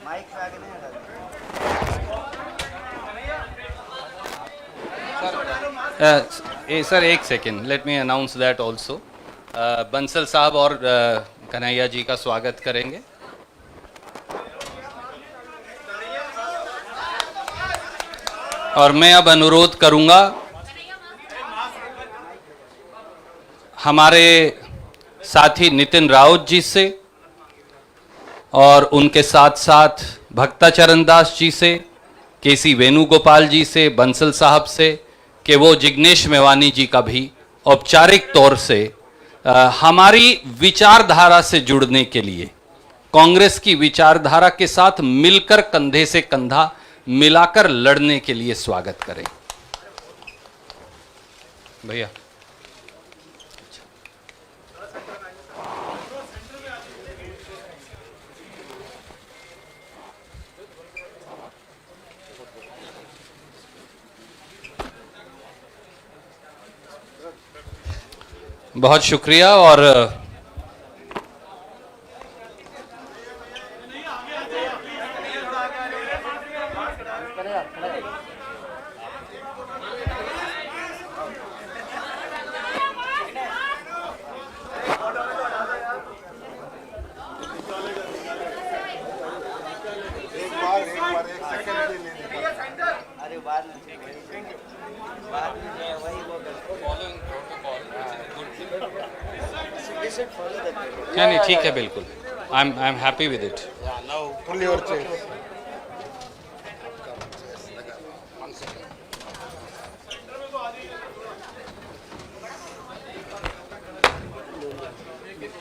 Mic पे आगे नहीं हटा सर एक second, let me announce that also. Bansal साहब और कन्हैया जी का स्वागत करेंगे। और मैं अब अनुरोध करूंगा हमारे साथी नितिन राउत जी से और उनके साथ साथ भक्ताचरण दास जी से, केसी वेणुगोपाल जी से, बंसल साहब से, कि वो जिग्नेश मेवानी जी का भी औपचारिक तौर से हमारी विचारधारा से जुड़ने के लिए, कांग्रेस की विचारधारा के साथ मिलकर कंधे से कंधा मिलाकर लड़ने के लिए स्वागत करें। भैया बहुत शुक्रिया। और अरे बाद में वही नहीं ठीक है, बिल्कुल। I am happy with it.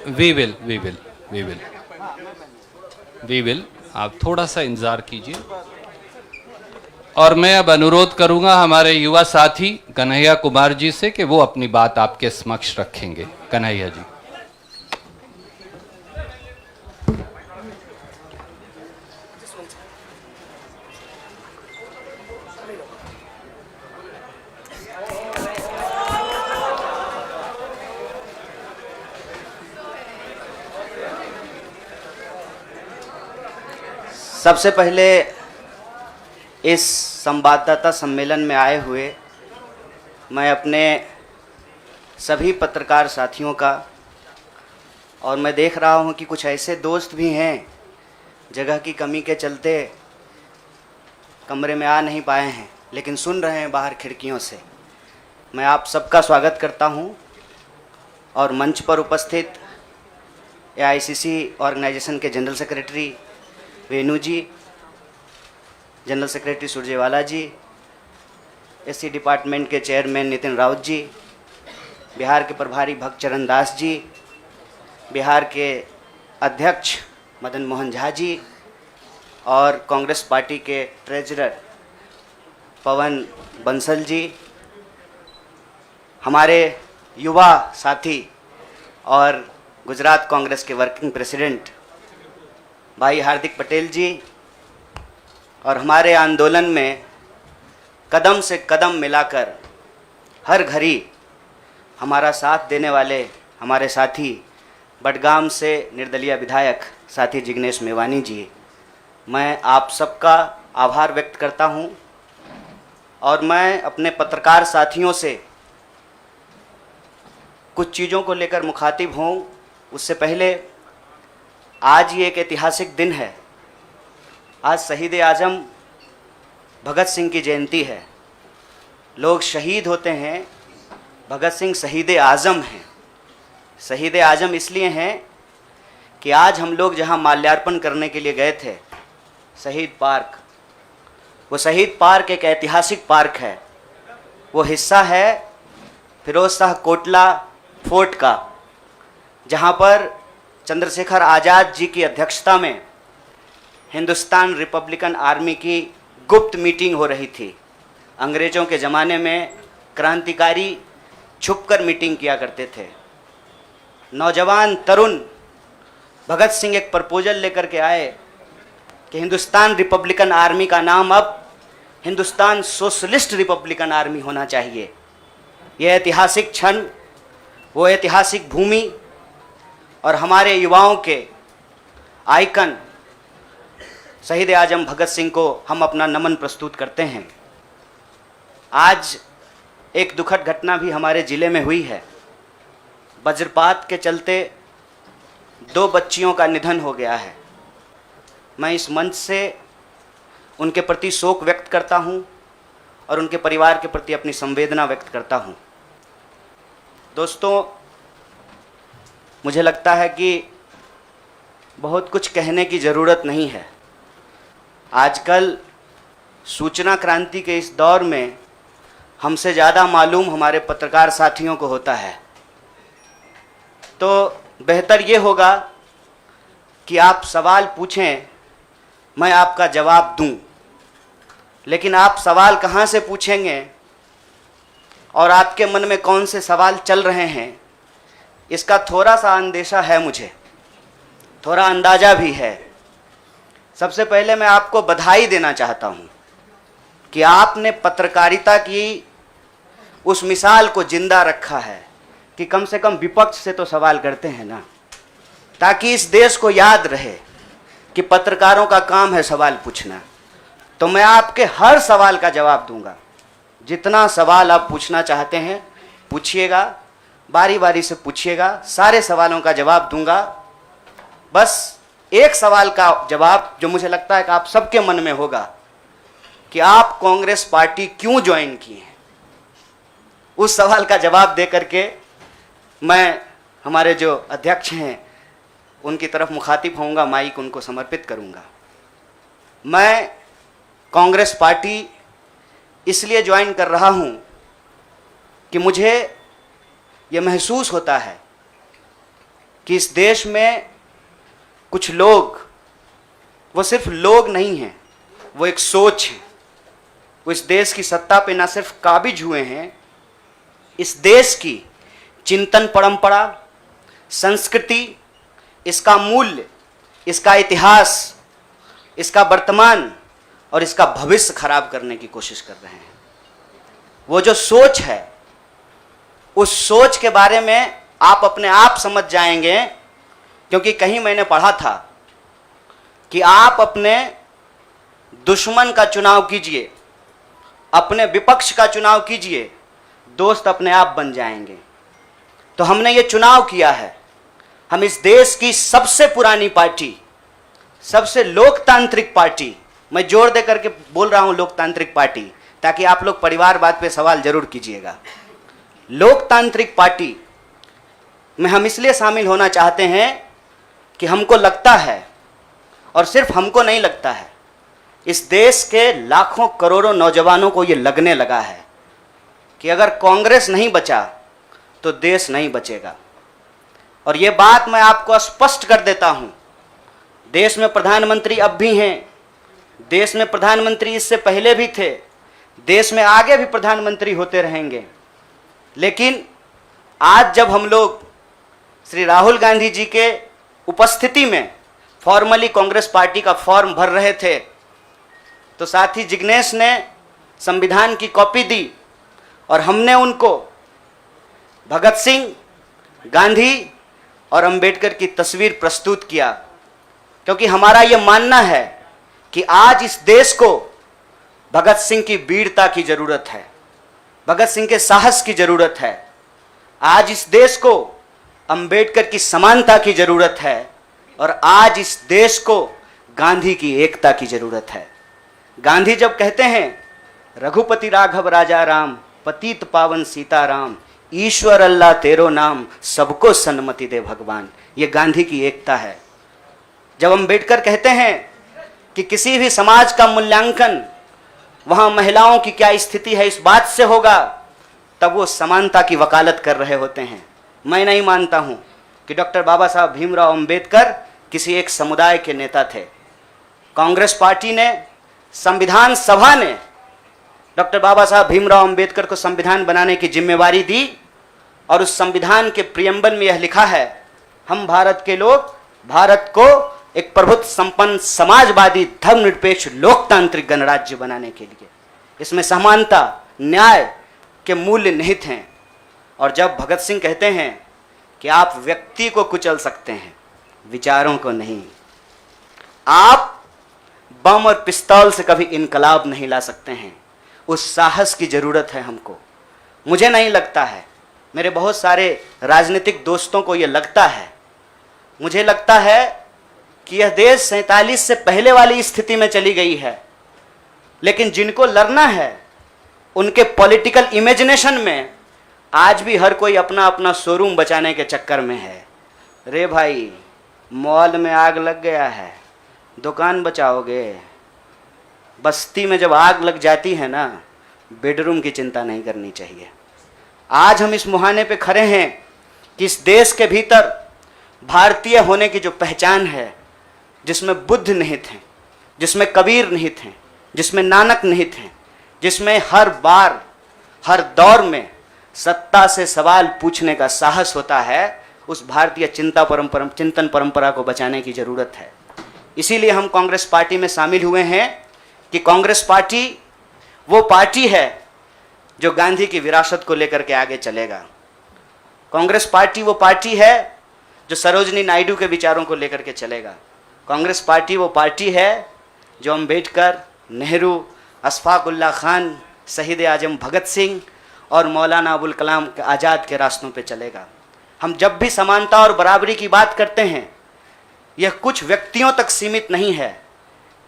We will आप थोड़ा सा इंतजार कीजिए। और मैं अब अनुरोध करूंगा हमारे युवा साथी कन्हैया कुमार जी से कि वो अपनी बात आपके समक्ष रखेंगे। कन्हैया जी। सबसे पहले इस संवाददाता सम्मेलन में आए हुए मैं अपने सभी पत्रकार साथियों का, और मैं देख रहा हूं कि कुछ ऐसे दोस्त भी हैं जगह की कमी के चलते कमरे में आ नहीं पाए हैं, लेकिन सुन रहे हैं बाहर खिड़कियों से। मैं आप सबका स्वागत करता हूं। और मंच पर उपस्थित एआईसीसी ऑर्गेनाइजेशन के जनरल सेक्रेटरी वेणु जी, जनरल सेक्रेटरी सुरजेवाला जी, एससी डिपार्टमेंट के चेयरमैन नितिन राउत जी, बिहार के प्रभारी भक्तचरण दास जी, बिहार के अध्यक्ष मदन मोहन झा जी, और कांग्रेस पार्टी के ट्रेजरर पवन बंसल जी, हमारे युवा साथी और गुजरात कांग्रेस के वर्किंग प्रेसिडेंट भाई हार्दिक पटेल जी, और हमारे आंदोलन में कदम से कदम मिलाकर हर घड़ी हमारा साथ देने वाले हमारे साथी बडगाम से निर्दलीय विधायक साथी जिग्नेश मेवानी जी, मैं आप सबका आभार व्यक्त करता हूं। और मैं अपने पत्रकार साथियों से कुछ चीज़ों को लेकर मुखातिब हूं, उससे पहले आज ये एक ऐतिहासिक दिन है। आज शहीद आज़म भगत सिंह की जयंती है। लोग शहीद होते हैं, भगत सिंह शहीद आज़म हैं। शहीद आज़म इसलिए हैं कि आज हम लोग जहां माल्यार्पण करने के लिए गए थे, शहीद पार्क, वो शहीद पार्क एक ऐतिहासिक पार्क है। वो हिस्सा है फिरोज शाह कोटला फोर्ट का, जहां पर चंद्रशेखर आज़ाद जी की अध्यक्षता में हिंदुस्तान रिपब्लिकन आर्मी की गुप्त मीटिंग हो रही थी। अंग्रेज़ों के ज़माने में क्रांतिकारी छुपकर मीटिंग किया करते थे। नौजवान तरुण भगत सिंह एक प्रपोजल लेकर के आए कि हिंदुस्तान रिपब्लिकन आर्मी का नाम अब हिंदुस्तान सोशलिस्ट रिपब्लिकन आर्मी होना चाहिए। यह ऐतिहासिक क्षण, वो ऐतिहासिक भूमि और हमारे युवाओं के आइकन शहीद आजम भगत सिंह को हम अपना नमन प्रस्तुत करते हैं। आज एक दुखद घटना भी हमारे ज़िले में हुई है। वज्रपात के चलते 2 बच्चियों का निधन हो गया है। मैं इस मंच से उनके प्रति शोक व्यक्त करता हूं और उनके परिवार के प्रति अपनी संवेदना व्यक्त करता हूं। दोस्तों, मुझे लगता है कि बहुत कुछ कहने की ज़रूरत नहीं है। आजकल सूचना क्रांति के इस दौर में हमसे ज़्यादा मालूम हमारे पत्रकार साथियों को होता है। तो बेहतर ये होगा कि आप सवाल पूछें, मैं आपका जवाब दूं। लेकिन आप सवाल कहाँ से पूछेंगे और आपके मन में कौन से सवाल चल रहे हैं, इसका थोड़ा सा अंदेशा है, मुझे थोड़ा अंदाज़ा भी है। सबसे पहले मैं आपको बधाई देना चाहता हूं कि आपने पत्रकारिता की उस मिसाल को जिंदा रखा है कि कम से कम विपक्ष से तो सवाल करते हैं ना, ताकि इस देश को याद रहे कि पत्रकारों का काम है सवाल पूछना। तो मैं आपके हर सवाल का जवाब दूंगा। जितना सवाल आप पूछना चाहते हैं पूछिएगा, बारी बारी से पूछिएगा, सारे सवालों का जवाब दूंगा। बस एक सवाल का जवाब जो मुझे लगता है कि आप सबके मन में होगा कि आप कांग्रेस पार्टी क्यों ज्वाइन किए हैं, उस सवाल का जवाब दे करके मैं हमारे जो अध्यक्ष हैं उनकी तरफ मुखातिब होऊंगा, माइक उनको समर्पित करूंगा। मैं कांग्रेस पार्टी इसलिए ज्वाइन कर रहा हूं कि मुझे ये महसूस होता है कि इस देश में कुछ लोग, वो सिर्फ लोग नहीं हैं, वो एक सोच है। वो इस देश की सत्ता पे ना सिर्फ काबिज हुए हैं, इस देश की चिंतन परंपरा, संस्कृति, इसका मूल्य, इसका इतिहास, इसका वर्तमान और इसका भविष्य खराब करने की कोशिश कर रहे हैं। वो जो सोच है, उस सोच के बारे में आप अपने आप समझ जाएंगे, क्योंकि कहीं मैंने पढ़ा था कि आप अपने दुश्मन का चुनाव कीजिए, अपने विपक्ष का चुनाव कीजिए, दोस्त अपने आप बन जाएंगे। तो हमने ये चुनाव किया है। हम इस देश की सबसे पुरानी पार्टी, सबसे लोकतांत्रिक पार्टी, मैं जोर दे करके बोल रहा हूं लोकतांत्रिक पार्टी, ताकि आप लोग परिवारवाद पे सवाल जरूर कीजिएगा। लोकतांत्रिक पार्टी में हम इसलिए शामिल होना चाहते हैं कि हमको लगता है, और सिर्फ हमको नहीं लगता है, इस देश के लाखों करोड़ों नौजवानों को ये लगने लगा है कि अगर कांग्रेस नहीं बचा तो देश नहीं बचेगा। और ये बात मैं आपको स्पष्ट कर देता हूं, देश में प्रधानमंत्री अब भी हैं, देश में प्रधानमंत्री इससे पहले भी थे, देश में आगे भी प्रधानमंत्री होते रहेंगे। लेकिन आज जब हम लोग श्री राहुल गांधी जी के उपस्थिति में फॉर्मली कांग्रेस पार्टी का फॉर्म भर रहे थे, तो साथी जिग्नेश ने संविधान की कॉपी दी और हमने उनको भगत सिंह, गांधी और अंबेडकर की तस्वीर प्रस्तुत किया, क्योंकि हमारा यह मानना है कि आज इस देश को भगत सिंह की वीरता की जरूरत है, भगत सिंह के साहस की जरूरत है। आज इस देश को अंबेडकर की समानता की जरूरत है, और आज इस देश को गांधी की एकता की जरूरत है। गांधी जब कहते हैं रघुपति राघव राजा राम, पतित पावन सीताराम, ईश्वर अल्लाह तेरो नाम, सबको सन्मति दे भगवान, ये गांधी की एकता है। जब अंबेडकर कहते हैं कि किसी भी समाज का मूल्यांकन वहां महिलाओं की क्या स्थिति है इस बात से होगा, तब वो समानता की वकालत कर रहे होते हैं। मैं नहीं मानता हूं कि डॉक्टर बाबा साहब भीमराव अंबेडकर किसी एक समुदाय के नेता थे। कांग्रेस पार्टी ने, संविधान सभा ने डॉक्टर बाबा साहब भीमराव अंबेडकर को संविधान बनाने की जिम्मेवारी दी, और उस संविधान के प्रियम्बल में यह लिखा है, हम भारत के लोग भारत को एक प्रभुत्व संपन्न समाजवादी धर्मनिरपेक्ष लोकतांत्रिक गणराज्य बनाने के लिए इसमें समानता, न्याय के मूल्य निहित हैं। और जब भगत सिंह कहते हैं कि आप व्यक्ति को कुचल सकते हैं, विचारों को नहीं, आप बम और पिस्तौल से कभी इनकलाब नहीं ला सकते हैं, उस साहस की ज़रूरत है हमको। मुझे नहीं लगता है, मेरे बहुत सारे राजनीतिक दोस्तों को यह लगता है, मुझे लगता है कि यह देश 47 से पहले वाली स्थिति में चली गई है। लेकिन जिनको लड़ना है उनके पॉलिटिकल इमेजिनेशन में आज भी हर कोई अपना अपना शोरूम बचाने के चक्कर में है। रे भाई, मॉल में आग लग गया है, दुकान बचाओगे? बस्ती में जब आग लग जाती है ना, बेडरूम की चिंता नहीं करनी चाहिए। आज हम इस मुहाने पे खड़े हैं कि इस देश के भीतर भारतीय होने की जो पहचान है, जिसमें बुद्ध निहित हैं, जिसमें कबीर निहित हैं, जिसमें नानक निहित हैं, जिसमें हर बार हर दौर में सत्ता से सवाल पूछने का साहस होता है, उस भारतीय चिंतन परंपरा को बचाने की ज़रूरत है। इसीलिए हम कांग्रेस पार्टी में शामिल हुए हैं कि कांग्रेस पार्टी वो पार्टी है जो गांधी की विरासत को लेकर के आगे चलेगा। कांग्रेस पार्टी वो पार्टी है जो सरोजनी नायडू के विचारों को लेकर के चलेगा। कांग्रेस पार्टी वो पार्टी है जो अम्बेडकर, नेहरू, अशफाक उल्लाह खान, शहीद आजम भगत सिंह और मौलाना अबुल कलाम आज़ाद के रास्तों पे चलेगा। हम जब भी समानता और बराबरी की बात करते हैं, यह कुछ व्यक्तियों तक सीमित नहीं है,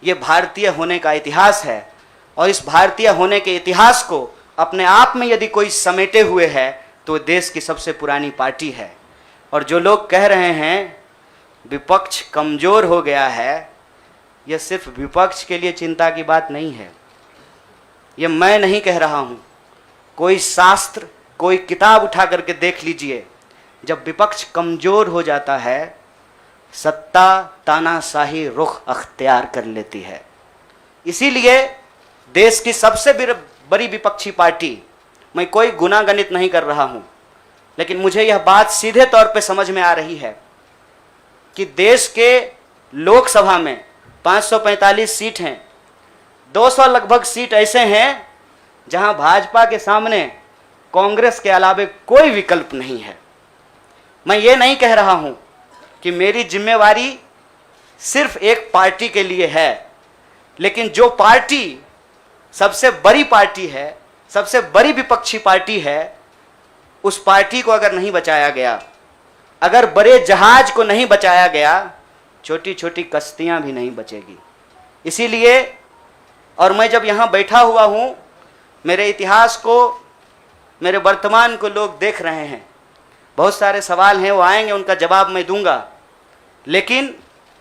यह भारतीय होने का इतिहास है। और इस भारतीय होने के इतिहास को अपने आप में यदि कोई समेटे हुए है तो देश की सबसे पुरानी पार्टी है। और जो लोग कह रहे हैं विपक्ष कमज़ोर हो गया है, यह सिर्फ विपक्ष के लिए चिंता की बात नहीं है। यह मैं नहीं कह रहा हूँ, कोई शास्त्र, कोई किताब उठा करके देख लीजिए। जब विपक्ष कमज़ोर हो जाता है, सत्ता तानाशाही रुख अख्तियार कर लेती है। इसीलिए देश की सबसे बड़ी विपक्षी पार्टी, मैं कोई गुनागणित नहीं कर रहा हूँ, लेकिन मुझे यह बात सीधे तौर पे समझ में आ रही है कि देश के लोकसभा में 545 सीट हैं, 200 लगभग सीट ऐसे हैं जहां भाजपा के सामने कांग्रेस के अलावे कोई विकल्प नहीं है। मैं ये नहीं कह रहा हूं कि मेरी जिम्मेवारी सिर्फ एक पार्टी के लिए है, लेकिन जो पार्टी सबसे बड़ी पार्टी है, सबसे बड़ी विपक्षी पार्टी है, उस पार्टी को अगर नहीं बचाया गया, अगर बड़े जहाज को नहीं बचाया गया, छोटी छोटी कश्तियां भी नहीं बचेगी। इसीलिए, और मैं जब यहाँ बैठा हुआ हूँ, मेरे इतिहास को, मेरे वर्तमान को लोग देख रहे हैं। बहुत सारे सवाल हैं, वो आएंगे, उनका जवाब मैं दूंगा। लेकिन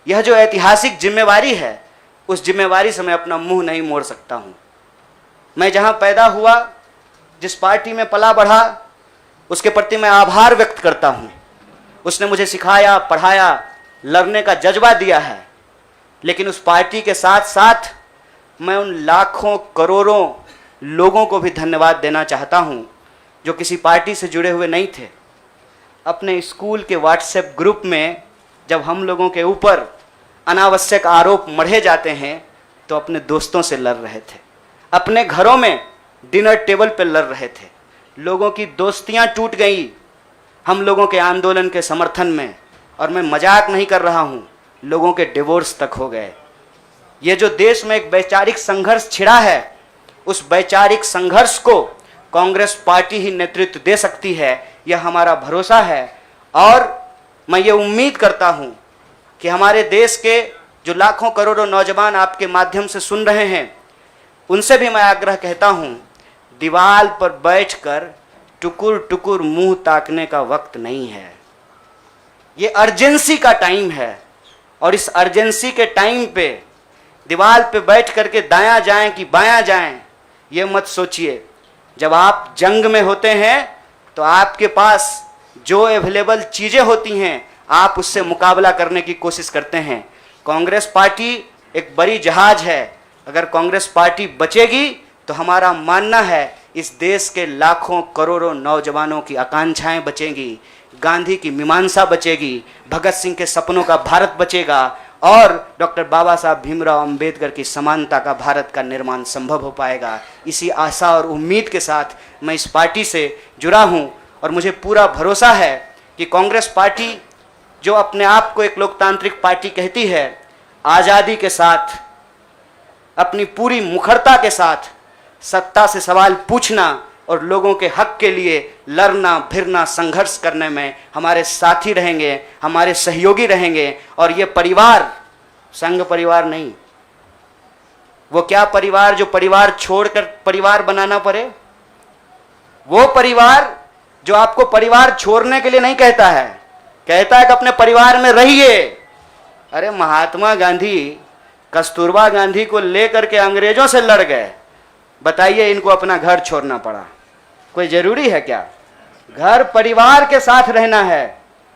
यह जो ऐतिहासिक जिम्मेवारी है, उस जिम्मेवारी से मैं अपना मुंह नहीं मोड़ सकता हूँ। मैं जहाँ पैदा हुआ, जिस पार्टी में पला बढ़ा, उसके प्रति मैं आभार व्यक्त करता हूँ। उसने मुझे सिखाया, पढ़ाया, लड़ने का जज्बा दिया है। लेकिन उस पार्टी के साथ साथ मैं उन लाखों करोड़ों लोगों को भी धन्यवाद देना चाहता हूँ जो किसी पार्टी से जुड़े हुए नहीं थे। अपने स्कूल के व्हाट्सएप ग्रुप में जब हम लोगों के ऊपर अनावश्यक आरोप मढ़े जाते हैं तो अपने दोस्तों से लड़ रहे थे, अपने घरों में डिनर टेबल पर लड़ रहे थे। लोगों की दोस्तियां टूट गई हम लोगों के आंदोलन के समर्थन में, और मैं मजाक नहीं कर रहा हूं, लोगों के डिवोर्स तक हो गए। ये जो देश में एक वैचारिक संघर्ष छिड़ा है, उस वैचारिक संघर्ष को कांग्रेस पार्टी ही नेतृत्व दे सकती है, यह हमारा भरोसा है। और मैं ये उम्मीद करता हूं कि हमारे देश के जो लाखों करोड़ों नौजवान आपके माध्यम से सुन रहे हैं, उनसे भी मैं आग्रह कहता हूं, दीवार पर बैठकर टुकुर टुकुर मुंह ताकने का वक्त नहीं है। ये अर्जेंसी का टाइम है, और इस अर्जेंसी के टाइम पे दीवार पे बैठ करके दायां जाएं कि बायां जाएं, ये मत सोचिए। जब आप जंग में होते हैं तो आपके पास जो अवेलेबल चीज़ें होती हैं, आप उससे मुकाबला करने की कोशिश करते हैं। कांग्रेस पार्टी एक बड़ी जहाज है, अगर कांग्रेस पार्टी बचेगी तो हमारा मानना है इस देश के लाखों करोड़ों नौजवानों की आकांक्षाएं बचेंगी, गांधी की मीमांसा बचेगी, भगत सिंह के सपनों का भारत बचेगा, और डॉक्टर बाबा साहब भीमराव अंबेडकर की समानता का भारत का निर्माण संभव हो पाएगा। इसी आशा और उम्मीद के साथ मैं इस पार्टी से जुड़ा हूं और मुझे पूरा भरोसा है कि कांग्रेस पार्टी जो अपने आप को एक लोकतांत्रिक पार्टी कहती है, आज़ादी के साथ, अपनी पूरी मुखरता के साथ सत्ता से सवाल पूछना और लोगों के हक के लिए लड़ना भिड़ना संघर्ष करने में हमारे साथी रहेंगे, हमारे सहयोगी रहेंगे। और ये परिवार संघ परिवार नहीं, वो क्या परिवार जो परिवार छोड़कर परिवार बनाना पड़े, वो परिवार जो आपको परिवार छोड़ने के लिए नहीं कहता है, कहता है कि अपने परिवार में रहिए। अरे महात्मा गांधी कस्तूरबा गांधी को लेकर के अंग्रेजों से लड़ गए, बताइए इनको अपना घर छोड़ना पड़ा। कोई जरूरी है क्या? घर परिवार के साथ रहना है।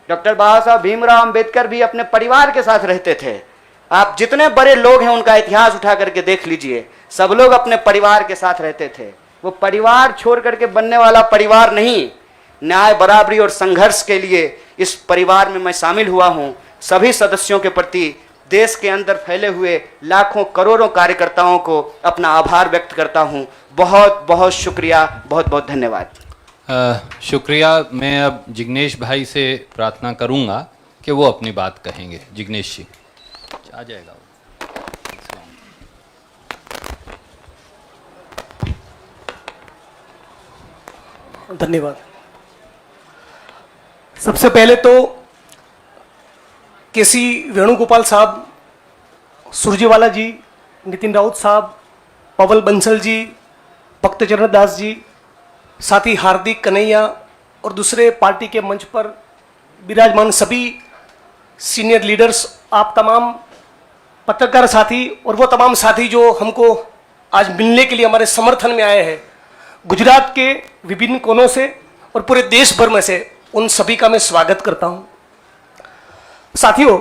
डॉक्टर बाबा साहब भीमराव अंबेडकर भी अपने परिवार के साथ रहते थे। आप जितने बड़े लोग हैं उनका इतिहास उठा करके देख लीजिए, सब लोग अपने परिवार के साथ रहते थे। वो परिवार छोड़ करके बनने वाला परिवार नहीं। न्याय बराबरी और संघर्ष के लिए इस परिवार में मैं शामिल हुआ हूं। सभी सदस्यों के प्रति देश के अंदर फैले हुए लाखों करोड़ों कार्यकर्ताओं को अपना आभार व्यक्त करता हूं। बहुत बहुत शुक्रिया, बहुत बहुत धन्यवाद। शुक्रिया। मैं अब जिग्नेश भाई से प्रार्थना करूंगा कि वो अपनी बात कहेंगे। जिग्नेश जी आ जाएगा। धन्यवाद। सबसे पहले तो केसी वेणुगोपाल साहब, सुरजेवाला जी, नितिन राउत साहब, पवल बंसल जी, भक्तचरण दास जी, साथ ही हार्दिक कन्हैया और दूसरे पार्टी के मंच पर विराजमान सभी सीनियर लीडर्स, आप तमाम पत्रकार साथी और वो तमाम साथी जो हमको आज मिलने के लिए हमारे समर्थन में आए हैं, गुजरात के विभिन्न कोनों से और पूरे देश भर में से, उन सभी का मैं स्वागत करता हूं। साथियों,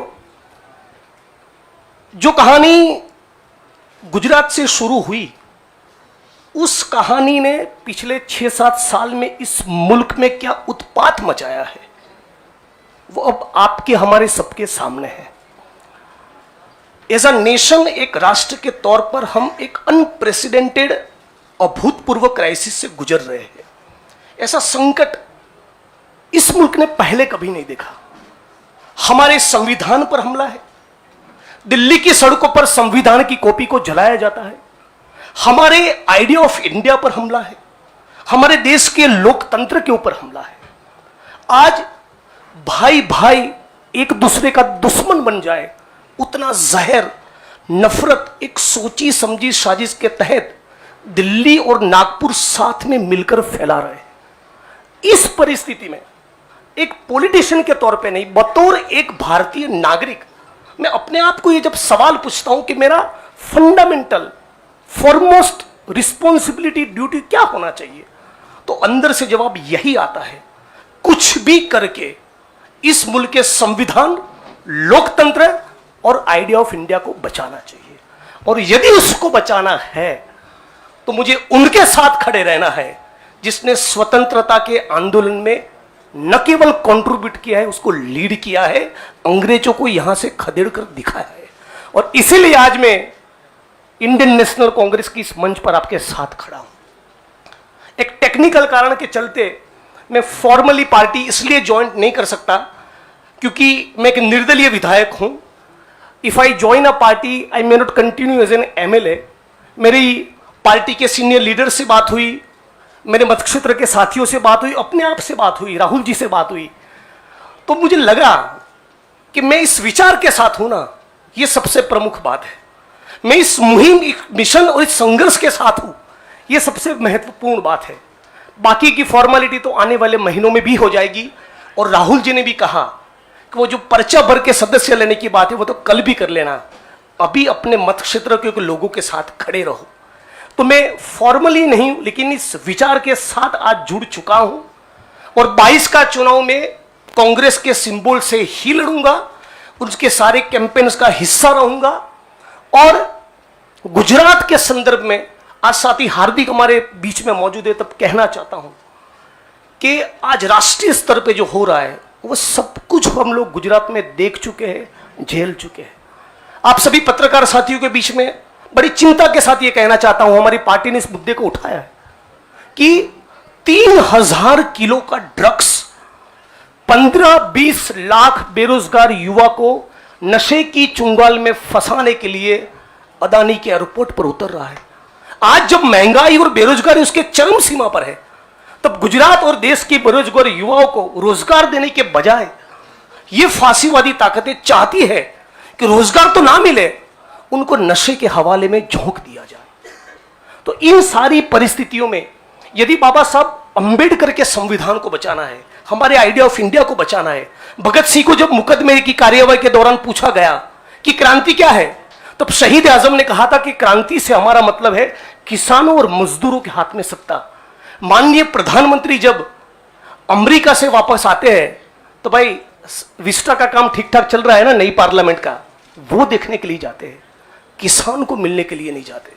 जो कहानी गुजरात से शुरू हुई, उस कहानी ने पिछले 6-7 साल में इस मुल्क में क्या उत्पात मचाया है, वो अब आपके हमारे सबके सामने है। एज अ नेशन, एक राष्ट्र के तौर पर हम एक अनप्रेसिडेंटेड, अभूतपूर्व क्राइसिस से गुजर रहे हैं। ऐसा संकट इस मुल्क ने पहले कभी नहीं देखा। हमारे संविधान पर हमला है, दिल्ली की सड़कों पर संविधान की कॉपी को जलाया जाता है, हमारे आइडिया ऑफ इंडिया पर हमला है, हमारे देश के लोकतंत्र के ऊपर हमला है। आज भाई भाई एक दूसरे का दुश्मन बन जाए, उतना जहर, नफरत एक सोची समझी साजिश के तहत दिल्ली और नागपुर साथ में मिलकर फैला रहे हैं। इस परिस्थिति में एक पॉलिटिशियन के तौर पे नहीं, बतौर एक भारतीय नागरिक, मैं अपने आप को ये जब सवाल पूछता हूं कि मेरा फंडामेंटल फॉरमोस्ट रिस्पॉन्सिबिलिटी, ड्यूटी क्या होना चाहिए, तो अंदर से जवाब यही आता है, कुछ भी करके इस मुल्क के संविधान, लोकतंत्र और आइडिया ऑफ इंडिया को बचाना चाहिए। और यदि उसको बचाना है तो मुझे उनके साथ खड़े रहना है जिसने स्वतंत्रता के आंदोलन में न केवल कंट्रीब्यूट किया है, उसको लीड किया है, अंग्रेजों को यहां से खदेड़ कर दिखाया है। और इसीलिए आज मैं इंडियन नेशनल कांग्रेस की इस मंच पर आपके साथ खड़ा हूं। एक टेक्निकल कारण के चलते मैं फॉर्मली पार्टी इसलिए ज्वाइन नहीं कर सकता क्योंकि मैं एक निर्दलीय विधायक हूं। If I join a party, I may not continue as an MLA. मेरी पार्टी के सीनियर लीडर से बात हुई, मेरे मतक्षेत्र के साथियों से बात हुई, अपने आप से बात हुई, राहुल जी से बात हुई, तो मुझे लगा कि मैं इस विचार के साथ हूं ना, ये सबसे प्रमुख बात है। मैं इस मुहिम, मिशन और इस संघर्ष के साथ हूं, ये सबसे महत्वपूर्ण बात है। बाकी की फॉर्मेलिटी तो आने वाले महीनों में भी हो जाएगी। और राहुल जी ने भी कहा कि वो जो पर्चा भर के सदस्य लेने की बात है वो तो कल भी कर लेना, अभी अपने मत क्षेत्र के लोगों के साथ खड़े रहो। तो मैं फॉर्मली नहीं लेकिन इस विचार के साथ आज जुड़ चुका हूं और 22 का चुनाव में कांग्रेस के सिंबल से ही लड़ूंगा, उसके सारे कैंपेन्स का हिस्सा रहूंगा। और गुजरात के संदर्भ में आज साथी हार्दिक हमारे बीच में मौजूद है, तब कहना चाहता हूं कि आज राष्ट्रीय स्तर पे जो हो रहा है वो सब कुछ हम लोग गुजरात में देख चुके हैं, झेल चुके हैं। आप सभी पत्रकार साथियों के बीच में बड़ी चिंता के साथ यह कहना चाहता हूं, हमारी पार्टी ने इस मुद्दे को उठाया है कि 3000 किलो का ड्रग्स 15-20 लाख बेरोजगार युवा को नशे की चुंगाल में फंसाने के लिए अदानी के एयरपोर्ट पर उतर रहा है। आज जब महंगाई और बेरोजगारी उसके चरम सीमा पर है, तब गुजरात और देश के बेरोजगार युवाओं को रोजगार देने के बजाय ये फांसीवादी ताकतें चाहती है कि रोजगार तो ना मिले, उनको नशे के हवाले में झोंक दिया जाए। तो इन सारी परिस्थितियों में यदि बाबा साहब अंबेडकर के संविधान को बचाना है, हमारे आइडिया ऑफ इंडिया को बचाना है, भगत सिंह को जब मुकदमे की कार्यवाही के दौरान पूछा गया कि क्रांति क्या है, तब शहीद आजम ने कहा था कि क्रांति से हमारा मतलब है किसानों और मजदूरों के हाथ में सत्ता। माननीय प्रधानमंत्री जब अमेरिका से वापस आते हैं तो भाई विस्टा का काम ठीक ठाक चल रहा है ना, नई पार्लियामेंट का, वो देखने के लिए जाते हैं, किसान को मिलने के लिए नहीं जाते।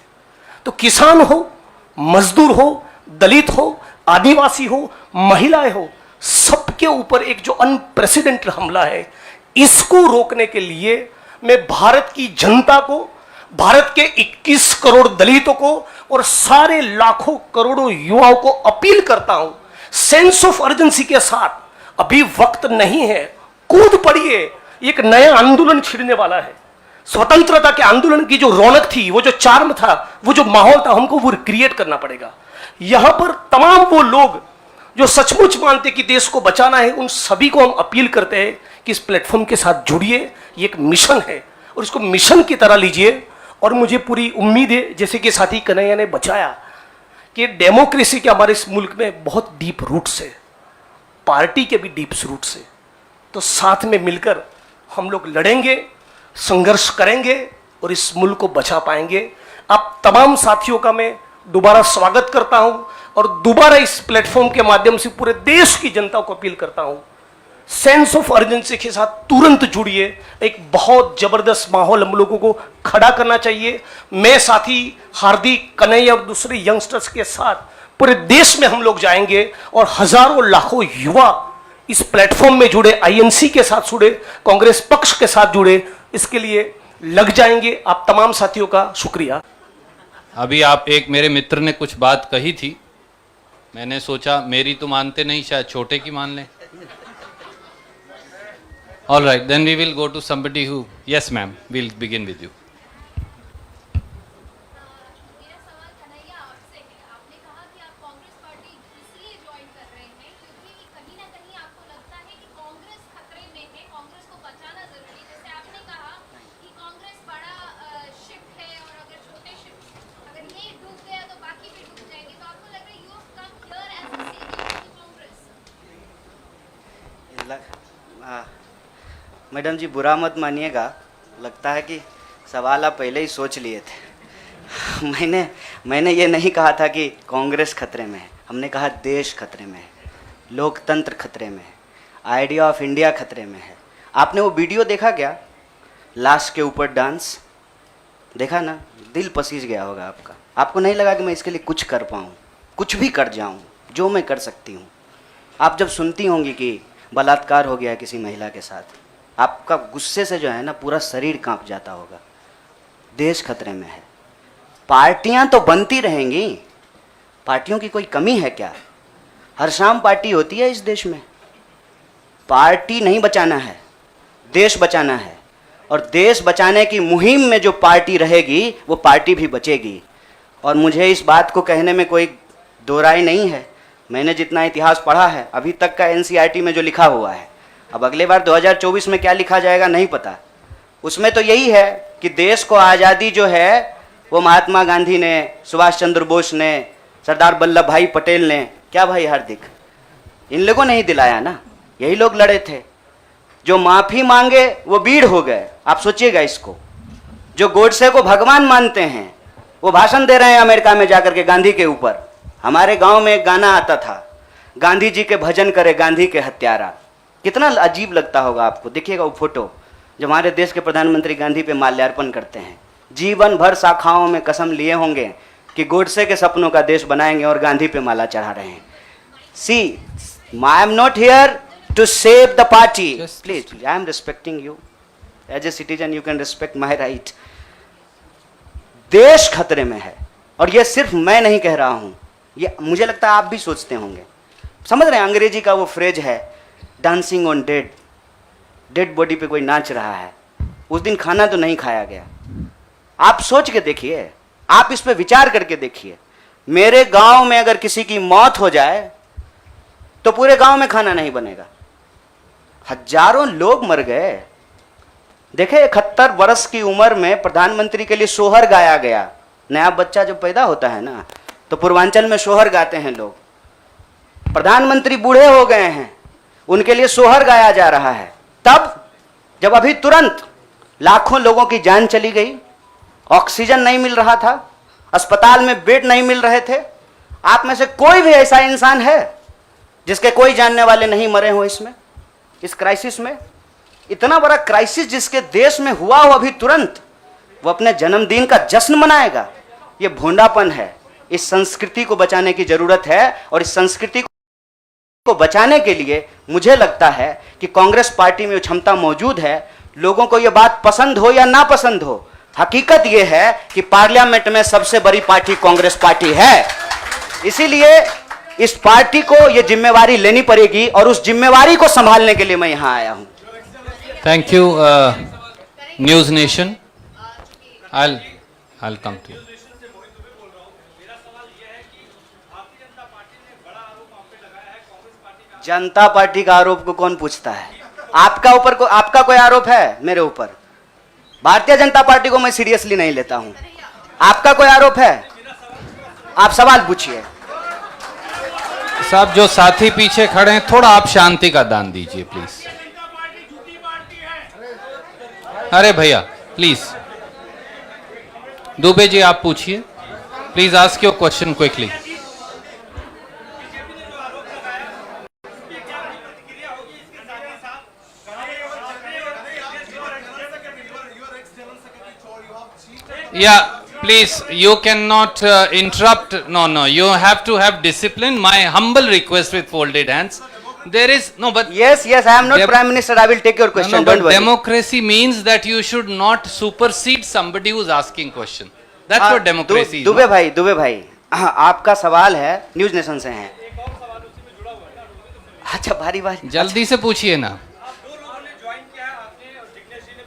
तो किसान हो, मजदूर हो, दलित हो, आदिवासी हो, महिलाएं हो, सबके ऊपर एक जो अनप्रेसिडेंटेड हमला है, इसको रोकने के लिए मैं भारत की जनता को, भारत के 21 करोड़ दलितों को और सारे लाखों करोड़ों युवाओं को अपील करता हूं, सेंस ऑफ अर्जेंसी के साथ, अभी वक्त नहीं है, कूद पड़िए, एक नया आंदोलन छिड़ने वाला है। स्वतंत्रता के आंदोलन की जो रौनक थी, वो जो चार्म था, वो जो माहौल था, हमको वो क्रिएट करना पड़ेगा। यहां पर तमाम वो लोग जो सचमुच मानते कि देश को बचाना है, उन सभी को हम अपील करते हैं कि इस प्लेटफॉर्म के साथ जुड़िए। ये एक मिशन है और इसको मिशन की तरह लीजिए। और मुझे पूरी उम्मीद है, जैसे कि साथी कन्हैया ने बचाया, कि डेमोक्रेसी के हमारे इस मुल्क में बहुत डीप रूट्स है, पार्टी के भी डीप रूट्स है। तो साथ में मिलकर हम लोग लड़ेंगे, संघर्ष करेंगे और इस मुल्क को बचा पाएंगे। आप तमाम साथियों का मैं दोबारा स्वागत करता हूं और दोबारा इस प्लेटफॉर्म के माध्यम से पूरे देश की जनता को अपील करता हूं, सेंस ऑफ अर्जेंसी के साथ तुरंत जुड़िए। एक बहुत जबरदस्त माहौल हम लोगों को खड़ा करना चाहिए। मैं साथी हार्दिक, कन्हैया और दूसरे यंगस्टर्स के साथ पूरे देश में हम लोग जाएंगे और हजारों लाखों युवा इस प्लेटफॉर्म में जुड़े, आईएनसी के साथ जुड़े, कांग्रेस पक्ष के साथ जुड़े, इसके लिए लग जाएंगे। आप तमाम साथियों का शुक्रिया। अभी आप एक मेरे मित्र ने कुछ बात कही थी, मैंने सोचा मेरी तो मानते नहीं, शायद छोटे की मान लें। All right, then we will go to somebody who, yes ma'am, we'll begin with you. मेरा सवाल कन्हैया आपसे है। आपने कहा कि आप कांग्रेस पार्टी इसलिए ज्वाइन कर रहे हैं क्योंकि कहीं ना कहीं आपको लगता है कि कांग्रेस खतरे में है, कांग्रेस को बचाना जरूरी है। जैसे आपने कहा कि कांग्रेस बड़ा शिप है और अगर छोटे शिप, अगर ये डूब गया तो बाकी भी डूब जाएंगे। तो आपको लग रहा है you have come here as a saviour to Congress. Madam जी बुरा मत मानिएगा, लगता है कि सवाल आप पहले ही सोच लिए थे। मैंने ये नहीं कहा था कि कांग्रेस खतरे में है, हमने कहा देश खतरे में है, लोकतंत्र खतरे में है, आइडिया ऑफ इंडिया खतरे में है। आपने वो वीडियो देखा क्या, लाश के ऊपर डांस देखा ना, दिल पसीज गया होगा आपका। आपको नहीं लगा कि मैं इसके लिए कुछ कर पाऊँ, कुछ भी कर जाऊँ जो मैं कर सकती हूँ। आप जब सुनती होंगी कि बलात्कार हो गया किसी महिला के साथ, आपका गुस्से से जो है ना पूरा शरीर कांप जाता होगा। देश खतरे में है। पार्टियां तो बनती रहेंगी, पार्टियों की कोई कमी है क्या? हर शाम पार्टी होती है इस देश में। पार्टी नहीं बचाना है, देश बचाना है। और देश बचाने की मुहिम में जो पार्टी रहेगी वो पार्टी भी बचेगी। और मुझे इस बात को कहने में कोई दो राय नहीं है। मैंने जितना इतिहास पढ़ा है अभी तक का एनसीईआरटी में जो लिखा हुआ है, अब अगले बार 2024 में क्या लिखा जाएगा नहीं पता। उसमें तो यही है कि देश को आज़ादी जो है वो महात्मा गांधी ने, सुभाष चंद्र बोस ने, सरदार वल्लभ भाई पटेल ने, क्या भाई हार्दिक, इन लोगों ने ही दिलाया ना। यही लोग लड़े थे। जो माफ़ी मांगे वो वीर हो गए। आप सोचिएगा इसको। जो गोडसे को भगवान मानते हैं वो भाषण दे रहे हैं अमेरिका में जाकर के गांधी के ऊपर। हमारे गांव में एक गाना आता था, गांधी जी के भजन करे गांधी के हत्यारा। कितना अजीब लगता होगा आपको। देखिएगा वो फोटो जब हमारे देश के प्रधानमंत्री गांधी पे माल्यार्पण करते हैं। जीवन भर शाखाओं में कसम लिए होंगे कि गोडसे के सपनों का देश बनाएंगे और गांधी पे माला चढ़ा रहे हैं। See, I am not here to save the party, please, I am respecting you as a citizen you can respect my right. देश खतरे में है, और यह सिर्फ मैं नहीं कह रहा हूं, ये मुझे लगता है आप भी सोचते होंगे। समझ रहे हैं, अंग्रेजी का वो फ्रेज है dancing on dead, dead body पे कोई नाच रहा है। उस दिन खाना तो नहीं खाया गया। आप सोच के देखिए, आप इस पे विचार करके देखिए। मेरे गांव में अगर किसी की मौत हो जाए तो पूरे गांव में खाना नहीं बनेगा। हजारों लोग मर गए। देखे 71 वर्ष की उम्र में प्रधानमंत्री के लिए सोहर गाया गया। नया बच्चा जब पैदा होता है ना, तो पूर्वांचल में सोहर गाते हैं लोग। प्रधानमंत्री बूढ़े हो गए हैं, उनके लिए सोहर गाया जा रहा है। तब जब अभी तुरंत लाखों लोगों की जान चली गई, ऑक्सीजन नहीं मिल रहा था, अस्पताल में बेड नहीं मिल रहे थे। आप में से कोई भी ऐसा इंसान है जिसके कोई जानने वाले नहीं मरे हो इसमें, इस क्राइसिस में? इतना बड़ा क्राइसिस जिसके देश में हुआ हो अभी तुरंत, वो अपने जन्मदिन का जश्न मनाएगा? ये भोंडापन है। इस संस्कृति को बचाने की जरूरत है, और इस संस्कृति को बचाने के लिए मुझे लगता है कि कांग्रेस पार्टी में क्षमता मौजूद है। लोगों को यह बात पसंद हो या ना पसंद हो, हकीकत यह है कि पार्लियामेंट में सबसे बड़ी पार्टी कांग्रेस पार्टी है। इसीलिए इस पार्टी को यह जिम्मेवारी लेनी पड़ेगी, और उस जिम्मेवारी को संभालने के लिए मैं यहां आया हूं। Thank you news nation. I'll come to you. Janata party का आरोप को कौन पूछता है? आपका कोई आरोप है मेरे ऊपर? भारतीय जनता पार्टी को मैं सीरियसली नहीं लेता हूं। आपका कोई आरोप है? आप सवाल पूछिए। साहब, जो साथी पीछे खड़े हैं, थोड़ा आप शांति का दान दीजिए प्लीज। अरे भैया प्लीज, दुबे जी आप पूछिए please, ask your question quickly. Yeah, please, you cannot interrupt. No, you have to have discipline. My humble request with folded hands. There is no, but Yes, I am not Prime Minister. I will take your question. no, Don't but worry. democracy means that you should not supersede somebody who's asking question. That's what democracy is. Dubey भाई, आपका सवाल है, news nation से हैं। अच्छा, भारी जल्दी से पूछिए ना।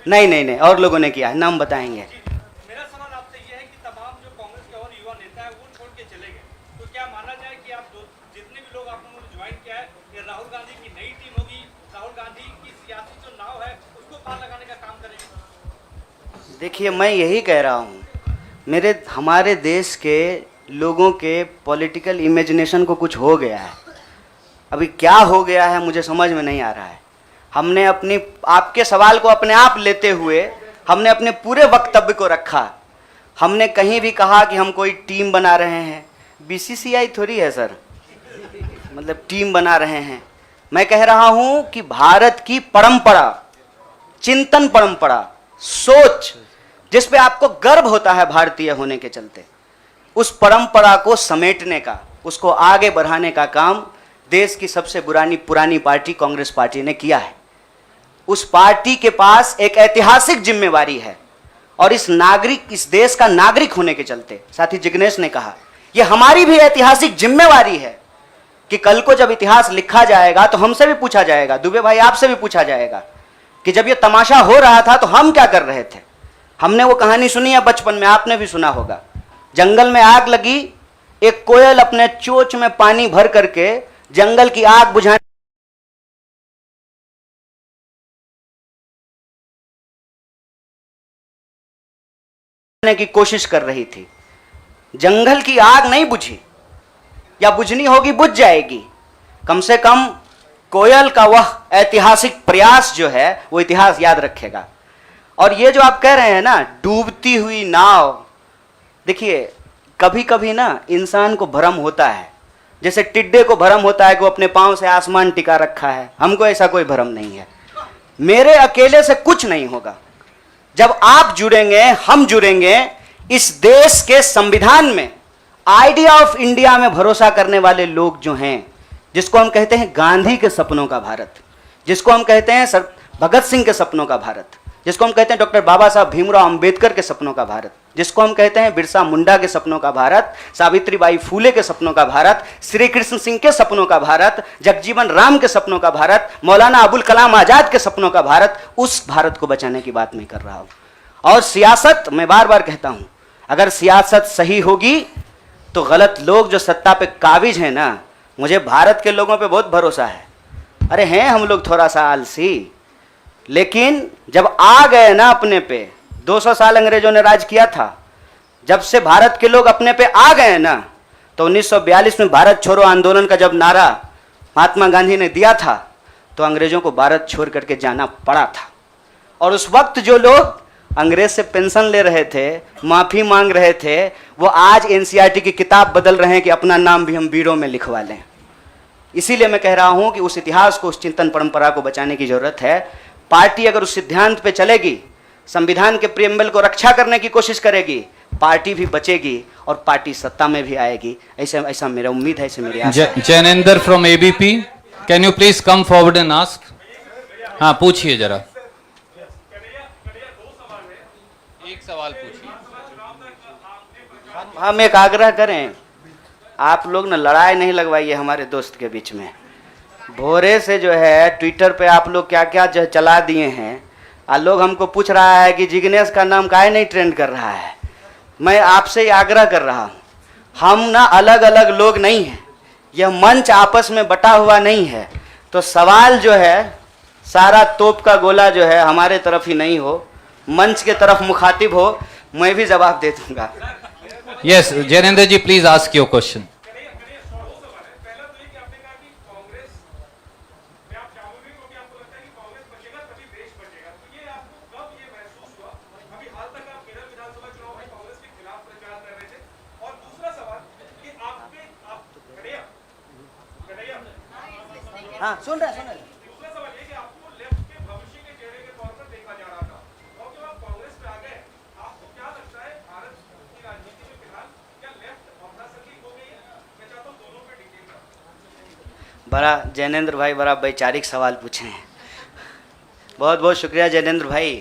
नहीं, और लोगों ने किया है, नाम बताएंगे। मेरा सवाल आपसे ये है कि तमाम जो कांग्रेस के और युवा नेता है वो छोड़ के चले गए, तो क्या माना जाए कि आप जितने भी लोग आप लोगों ने ज्वाइन किया है, ये राहुल गांधी की नई टीम होगी, राहुल गांधी की सियासी जो नाव है उसको पार लगाने का काम करेगी? देखिए, मैं यही कह रहा हूँ, हमारे देश के लोगों के पॉलिटिकल इमेजिनेशन को कुछ हो गया है। अभी क्या हो गया है मुझे समझ में नहीं आ रहा है। हमने आपके सवाल को अपने आप लेते हुए हमने अपने पूरे वक्तव्य को रखा। हमने कहीं भी कहा कि हम कोई टीम बना रहे हैं? बीसीसीआई थोड़ी है सर, मतलब टीम बना रहे हैं। मैं कह रहा हूं कि भारत की परंपरा, चिंतन परंपरा, सोच, जिस पे आपको गर्व होता है भारतीय होने के चलते, उस परंपरा को समेटने का, उसको आगे बढ़ाने का काम देश की सबसे पुरानी पार्टी कांग्रेस पार्टी ने किया है। उस पार्टी के पास एक ऐतिहासिक जिम्मेवारी है, और इस देश का नागरिक होने के चलते, साथी जिग्नेश ने कहा, यह हमारी भी ऐतिहासिक जिम्मेवारी है कि कल को जब इतिहास लिखा जाएगा तो हमसे भी पूछा जाएगा, दुबे भाई आपसे भी पूछा जाएगा कि जब यह तमाशा हो रहा था तो हम क्या कर रहे थे। हमने वो कहानी सुनी है बचपन में, आपने भी सुना होगा। जंगल में आग लगी, एक कोयल अपने चोंच में पानी भर करके जंगल की आग बुझाने की कोशिश कर रही थी। जंगल की आग नहीं बुझी, या बुझनी होगी बुझ जाएगी। कम से कम कोयल का वह ऐतिहासिक प्रयास जो है वो इतिहास याद रखेगा। और ये जो आप कह रहे हैं ना, डूबती हुई नाव, देखिए कभी कभी ना इंसान को भ्रम होता है, जैसे टिड्डे को भ्रम होता है कि वो अपने पांव से आसमान टिका रखा है। हमको ऐसा कोई भ्रम नहीं है। मेरे अकेले से कुछ नहीं होगा। जब आप जुड़ेंगे, हम जुड़ेंगे, इस देश के संविधान में, आइडिया ऑफ इंडिया में भरोसा करने वाले लोग जो हैं, जिसको हम कहते हैं गांधी के सपनों का भारत, जिसको हम कहते हैं भगत सिंह के सपनों का भारत, जिसको हम कहते हैं डॉक्टर बाबा साहब भीमराव अंबेडकर के सपनों का भारत, जिसको हम कहते हैं बिरसा मुंडा के सपनों का भारत, सावित्रीबाई फूले के सपनों का भारत, श्री कृष्ण सिंह के सपनों का भारत, जगजीवन राम के सपनों का भारत, मौलाना अबुल कलाम आजाद के सपनों का भारत, उस भारत को बचाने की बात मैं कर रहा हूं। और सियासत, मैं बार बार कहता हूं, अगर सियासत सही होगी तो गलत लोग जो सत्ता पे काबिज हैं ना, मुझे भारत के लोगों पे बहुत भरोसा है। अरे हैं हम लोग थोड़ा सा आलसी, लेकिन जब आ गए ना अपने पे, 200 साल अंग्रेजों ने राज किया था, जब से भारत के लोग अपने पे आ गए ना, तो 1942 में भारत छोड़ो आंदोलन का जब नारा महात्मा गांधी ने दिया था, तो अंग्रेजों को भारत छोड़ करके जाना पड़ा था। और उस वक्त जो लोग अंग्रेज से पेंशन ले रहे थे, माफी मांग रहे थे, वो आज एनसीईआरटी की किताब बदल रहे हैं कि अपना नाम भी हम बीड़ों में लिखवा लें। इसीलिए मैं कह रहा हूं कि उस इतिहास को, उस चिंतन परंपरा को बचाने की जरूरत है। पार्टी अगर उस सिद्धांत पे चलेगी, संविधान के प्रियम्बल को रक्षा करने की कोशिश करेगी, पार्टी भी बचेगी और पार्टी सत्ता में भी आएगी। ऐसा मेरा उम्मीद है, ऐसे मेरी आशा है। Jainendra from ABP, can you please come forward and ask. हाँ, पूछिए जरा, एक सवाल पूछिए। हम एक आग्रह करें, आप लोग ना लड़ाई नहीं लगवाइए हमारे दोस्त के बीच में। भोरे से जो है ट्विटर पे आप लोग क्या क्या जो चला दिए हैं, और लोग हमको पूछ रहा है कि जिग्नेश का नाम काहे नहीं ट्रेंड कर रहा है। मैं आपसे ही आग्रह कर रहा हूँ, हम ना अलग अलग लोग नहीं हैं, यह मंच आपस में बटा हुआ नहीं है, तो सवाल जो है सारा तोप का गोला जो है हमारे तरफ ही नहीं हो, मंच के तरफ मुखातिब हो, मैं भी जवाब दे दूंगा। Yes, Jainendra ji please ask your question. हाँ, सुन रहे। दूसरा सवाल ये कि आपको लेफ्ट के भविष्य के चेहरे के तौर पर देखा जा रहा था, और जब आप कांग्रेस में आ गए, आपको क्या लगता है भारत की राजनीति में फिलहाल क्या लेफ्ट अवधासकी हो गई है? मैं चाहता हूँ दोनों पे डिटेल का। बड़ा जैनेंद्र भाई बड़ा वैचारिक सवाल पूछे हैं, बहुत बहुत शुक्रिया जैनेंद्र भाई।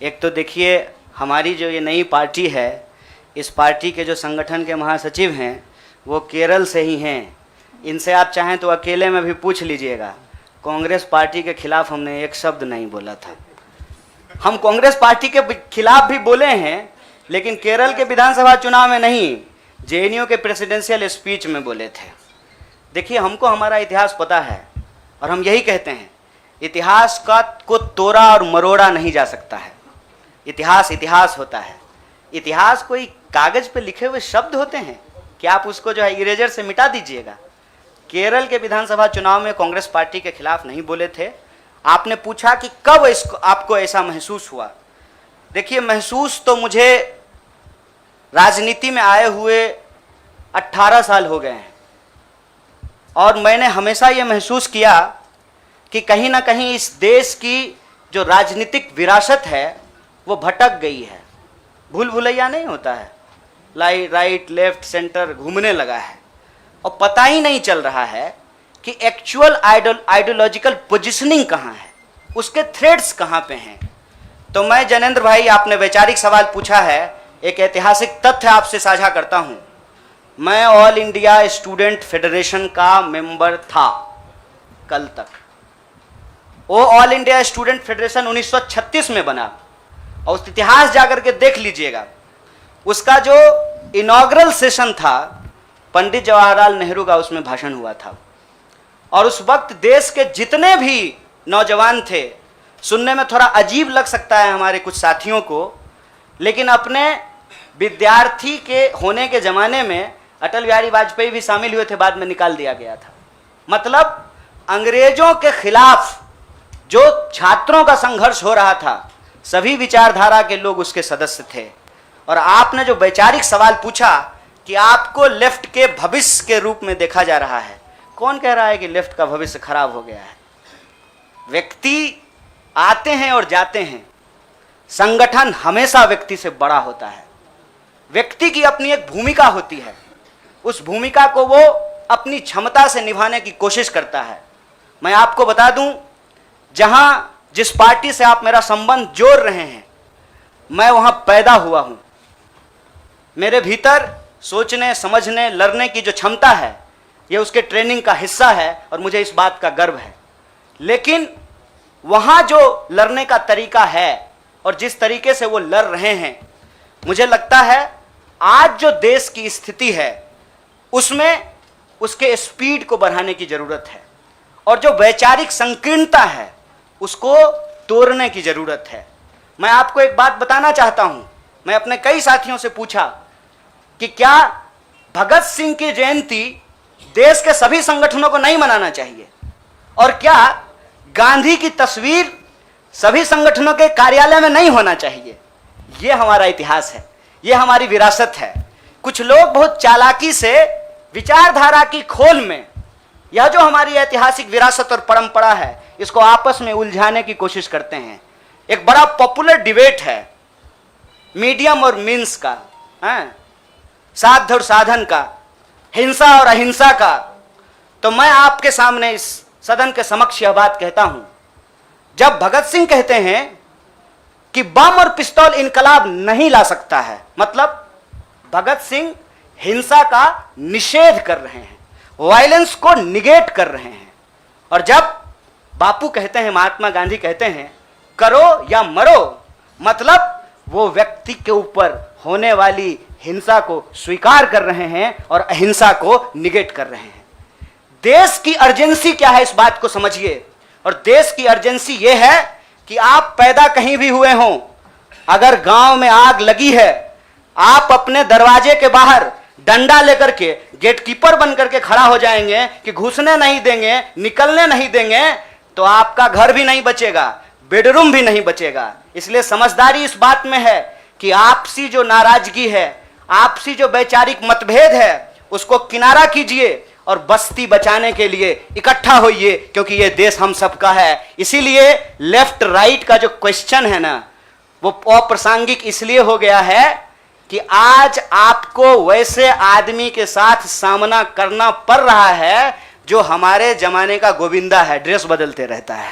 एक तो देखिए, हमारी जो ये नई पार्टी है, इस पार्टी के जो संगठन के महासचिव हैं वो केरल से ही हैं। इनसे आप चाहें तो अकेले में भी पूछ लीजिएगा, कांग्रेस पार्टी के खिलाफ हमने एक शब्द नहीं बोला था। हम कांग्रेस पार्टी के खिलाफ भी बोले हैं, लेकिन केरल के विधानसभा चुनाव में नहीं, जेएनयू के प्रेसिडेंशियल स्पीच में बोले थे। देखिए, हमको हमारा इतिहास पता है और हम यही कहते हैं, इतिहास को तोड़ा और मरोड़ा नहीं जा सकता है। इतिहास इतिहास होता है। इतिहास कोई कागज पे लिखे हुए शब्द होते हैं कि आप उसको जो है इरेजर से मिटा दीजिएगा। केरल के विधानसभा चुनाव में कांग्रेस पार्टी के खिलाफ नहीं बोले थे। आपने पूछा कि कब इसको आपको ऐसा महसूस हुआ। देखिए, महसूस तो मुझे राजनीति में आए हुए 18 साल हो गए हैं, और मैंने हमेशा ये महसूस किया कि कहीं ना कहीं इस देश की जो राजनीतिक विरासत है वो भटक गई है। भूल भुलैया नहीं होता है, राइट लेफ्ट सेंटर घूमने लगा है, और पता ही नहीं चल रहा है कि एक्चुअल आइडियोलॉजिकल पोजिशनिंग कहाँ है, उसके थ्रेड्स कहाँ पे हैं। तो मैं जैनेंद्र भाई, आपने वैचारिक सवाल पूछा है, एक ऐतिहासिक तथ्य आपसे साझा करता हूँ। मैं ऑल इंडिया स्टूडेंट फेडरेशन का मेंबर था कल तक। वो ऑल इंडिया स्टूडेंट फेडरेशन 1936 में बना, और उस इतिहास जाकर के देख लीजिएगा। उसका जो इनॉग्रल सेशन था, पंडित जवाहरलाल नेहरू का उसमें भाषण हुआ था, और उस वक्त देश के जितने भी नौजवान थे, सुनने में थोड़ा अजीब लग सकता है हमारे कुछ साथियों को, लेकिन अपने विद्यार्थी के होने के ज़माने में अटल बिहारी वाजपेयी भी शामिल हुए थे, बाद में निकाल दिया गया था। मतलब अंग्रेजों के खिलाफ जो छात्रों का संघर्ष हो रहा था, सभी विचारधारा के लोग उसके सदस्य थे। और आपने जो वैचारिक सवाल पूछा कि आपको लेफ्ट के भविष्य के रूप में देखा जा रहा है, कौन कह रहा है कि लेफ्ट का भविष्य खराब हो गया है? व्यक्ति आते हैं और जाते हैं, संगठन हमेशा व्यक्ति से बड़ा होता है। व्यक्ति की अपनी एक भूमिका होती है, उस भूमिका को वो अपनी क्षमता से निभाने की कोशिश करता है। मैं आपको बता दूं, जहां जिस पार्टी से आप मेरा संबंध जोड़ रहे हैं, मैं वहां पैदा हुआ हूं। मेरे भीतर सोचने, समझने, लड़ने की जो क्षमता है, यह उसके ट्रेनिंग का हिस्सा है और मुझे इस बात का गर्व है। लेकिन वहां जो लड़ने का तरीका है और जिस तरीके से वो लड़ रहे हैं, मुझे लगता है आज जो देश की स्थिति है उसमें उसके स्पीड को बढ़ाने की जरूरत है और जो वैचारिक संकीर्णता है उसको तोड़ने की जरूरत है। मैं आपको एक बात बताना चाहता हूं। मैं अपने कई साथियों से पूछा कि क्या भगत सिंह की जयंती देश के सभी संगठनों को नहीं मनाना चाहिए, और क्या गांधी की तस्वीर सभी संगठनों के कार्यालय में नहीं होना चाहिए। यह हमारा इतिहास है, यह हमारी विरासत है। कुछ लोग बहुत चालाकी से विचारधारा की खोल में यह जो हमारी ऐतिहासिक विरासत और परंपरा है इसको आपस में उलझाने की कोशिश करते हैं। एक बड़ा पॉपुलर डिबेट है मीडियम और मीन्स का, साध्य और साधन का, हिंसा और अहिंसा का। तो मैं आपके सामने इस सदन के समक्ष यह बात कहता हूं, जब भगत सिंह कहते हैं कि बम और पिस्तौल इनकलाब नहीं ला सकता है, मतलब भगत सिंह हिंसा का निषेध कर रहे हैं, वायलेंस को निगेट कर रहे हैं। और जब बापू कहते हैं, महात्मा गांधी कहते हैं करो या मरो, मतलब वो व्यक्ति के ऊपर होने वाली हिंसा को स्वीकार कर रहे हैं और अहिंसा को निगेट कर रहे हैं। देश की अर्जेंसी क्या है इस बात को समझिए। और देश की अर्जेंसी यह है कि आप पैदा कहीं भी हुए हों, अगर गांव में आग लगी है, आप अपने दरवाजे के बाहर डंडा लेकर के गेटकीपर बन करके खड़ा हो जाएंगे कि घुसने नहीं देंगे, निकलने नहीं देंगे, तो आपका घर भी नहीं बचेगा, बेडरूम भी नहीं बचेगा। इसलिए समझदारी इस बात में है कि आपसी जो नाराजगी है, आपसी जो वैचारिक मतभेद है, उसको किनारा कीजिए और बस्ती बचाने के लिए इकट्ठा होइए, क्योंकि ये देश हम सबका है। इसीलिए लेफ्ट राइट का जो क्वेश्चन है ना, वो अप्रासंगिक इसलिए हो गया है कि आज आपको वैसे आदमी के साथ सामना करना पड़ रहा है जो हमारे जमाने का गोविंदा है, ड्रेस बदलते रहता है।